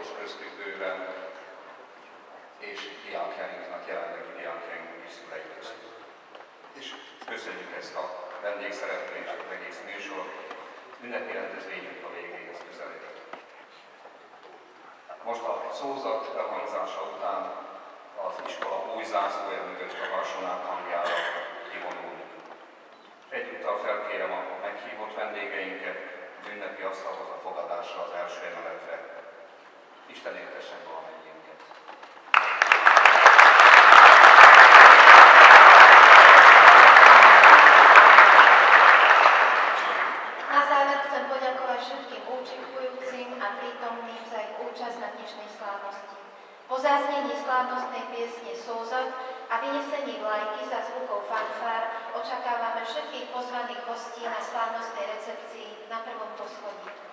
is köztük bőven, és diákjainknak, jelenlegi diákjainknak is szülei között. És köszönjük ezt a vendégszereplést, az egész műsor, ünnepi rendezvényünk a végéhez közeledik. Most a szózat elhangzása után az iskola új zászlója mögött a harsonák hangjára kivonulunk. Egyúttal felkérem a meghívott vendégeinket az ünnepi asztalhoz a fogadásra az első emeletre. Isten éltessen valamennyiünket! Na záver chcem poďakovať všetkým účinkujúcim a prítomným za ich účasť na dnešnej slávnosti. Po zaznení slávnostnej piesne Sózat a vynesení vlajky za zvukov fanfár očakávame všetkých pozvaných hostí na slávnostnej recepcii na prvom poschodí.